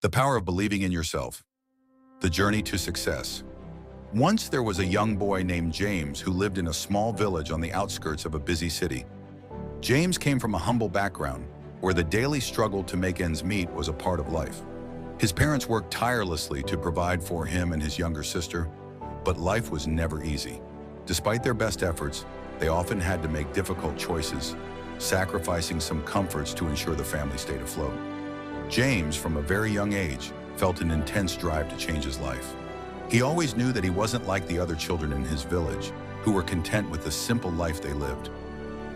The power of believing in yourself. The journey to success. Once there was a young boy named James who lived in a small village on the outskirts of a busy city. James came from a humble background where the daily struggle to make ends meet was a part of life. His parents worked tirelessly to provide for him and his younger sister, but life was never easy. Despite their best efforts, they often had to make difficult choices, sacrificing some comforts to ensure the family stayed afloat. James, from a very young age, felt an intense drive to change his life. He always knew that he wasn't like the other children in his village, who were content with the simple life they lived.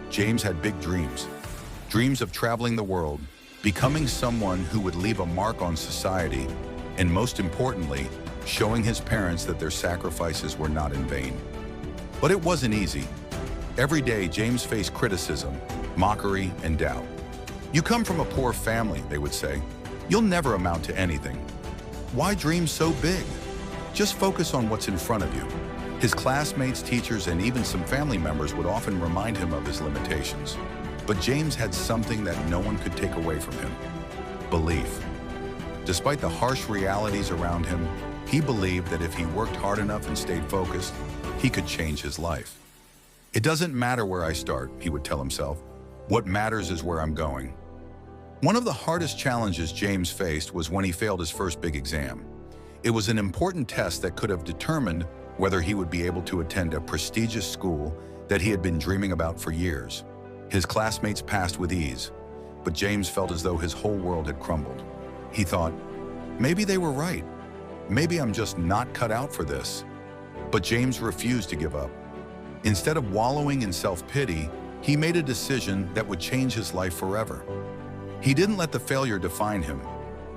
James had big dreams. Dreams of traveling the world, becoming someone who would leave a mark on society, and most importantly, showing his parents that their sacrifices were not in vain. But it wasn't easy. Every day, James faced criticism, mockery, and doubt. "You come from a poor family," they would say. "You'll never amount to anything. Why dream so big? Just focus on what's in front of you." His classmates, teachers, and even some family members would often remind him of his limitations. But James had something that no one could take away from him: belief. Despite the harsh realities around him, he believed that if he worked hard enough and stayed focused, he could change his life. "It doesn't matter where I start," he would tell himself. "What matters is where I'm going." One of the hardest challenges James faced was when he failed his first big exam. It was an important test that could have determined whether he would be able to attend a prestigious school that he had been dreaming about for years. His classmates passed with ease, but James felt as though his whole world had crumbled. He thought, "Maybe they were right. Maybe I'm just not cut out for this." But James refused to give up. Instead of wallowing in self-pity, he made a decision that would change his life forever. He didn't let the failure define him.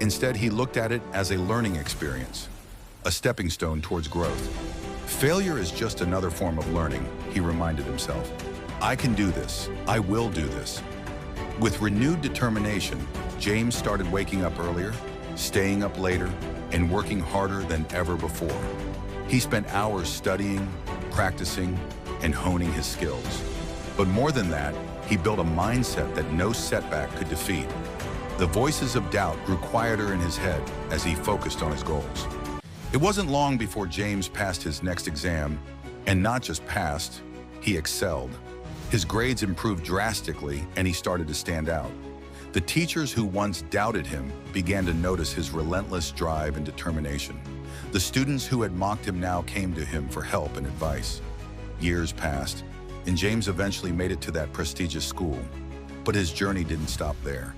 Instead, he looked at it as a learning experience, a stepping stone towards growth. "Failure is just another form of learning," he reminded himself. "I can do this. I will do this." With renewed determination, James started waking up earlier, staying up later, and working harder than ever before. He spent hours studying, practicing, and honing his skills. But more than that, he built a mindset that no setback could defeat. The voices of doubt grew quieter in his head as he focused on his goals. It wasn't long before James passed his next exam, and not just passed, he excelled. His grades improved drastically, and he started to stand out. The teachers who once doubted him began to notice his relentless drive and determination. The students who had mocked him now came to him for help and advice. Years passed, and James eventually made it to that prestigious school. But his journey didn't stop there.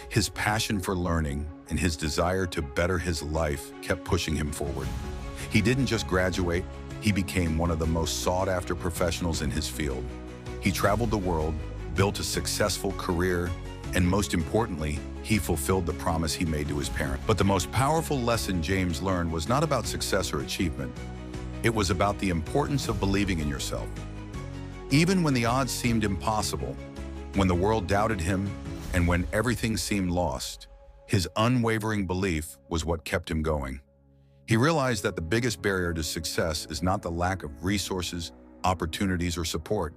His passion for learning and his desire to better his life kept pushing him forward. He didn't just graduate, he became one of the most sought-after professionals in his field. He traveled the world, built a successful career, and most importantly, he fulfilled the promise he made to his parents. But the most powerful lesson James learned was not about success or achievement. It was about the importance of believing in yourself. Even when the odds seemed impossible, when the world doubted him, and when everything seemed lost, his unwavering belief was what kept him going. He realized that the biggest barrier to success is not the lack of resources, opportunities, or support.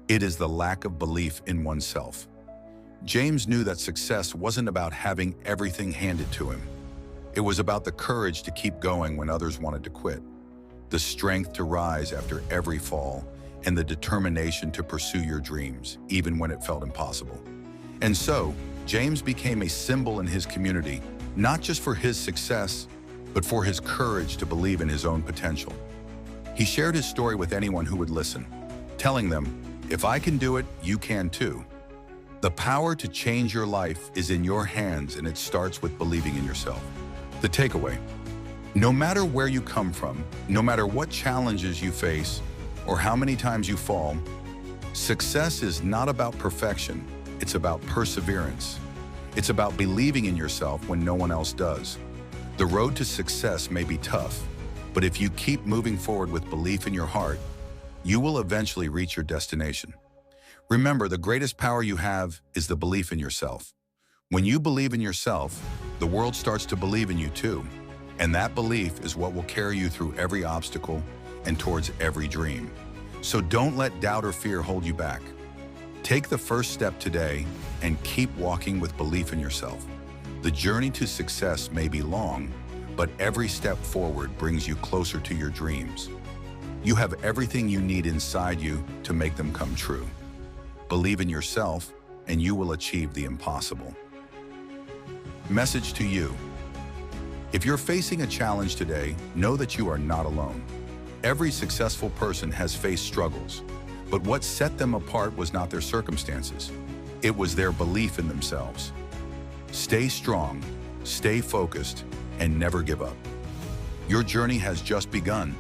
It is the lack of belief in oneself. James knew that success wasn't about having everything handed to him. It was about the courage to keep going when others wanted to quit, the strength to rise after every fall, and the determination to pursue your dreams, even when it felt impossible. And so, James became a symbol in his community, not just for his success, but for his courage to believe in his own potential. He shared his story with anyone who would listen, telling them, "If I can do it, you can too." The power to change your life is in your hands, and it starts with believing in yourself. The takeaway: no matter where you come from, no matter what challenges you face, or how many times you fall, success is not about perfection. It's about perseverance. It's about believing in yourself when no one else does. The road to success may be tough, but if you keep moving forward with belief in your heart, you will eventually reach your destination. Remember, the greatest power you have is the belief in yourself. When you believe in yourself, the world starts to believe in you too. And that belief is what will carry you through every obstacle and towards every dream. So don't let doubt or fear hold you back. Take the first step today and keep walking with belief in yourself. The journey to success may be long, but every step forward brings you closer to your dreams. You have everything you need inside you to make them come true. Believe in yourself, and you will achieve the impossible. Message to you. If you're facing a challenge today, know that you are not alone. Every successful person has faced struggles, but what set them apart was not their circumstances. It was their belief in themselves. Stay strong, stay focused, and never give up. Your journey has just begun.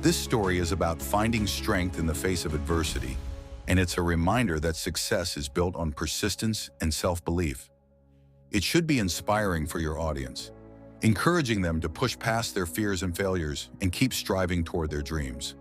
This story is about finding strength in the face of adversity, and it's a reminder that success is built on persistence and self-belief. It should be inspiring for your audience, encouraging them to push past their fears and failures and keep striving toward their dreams.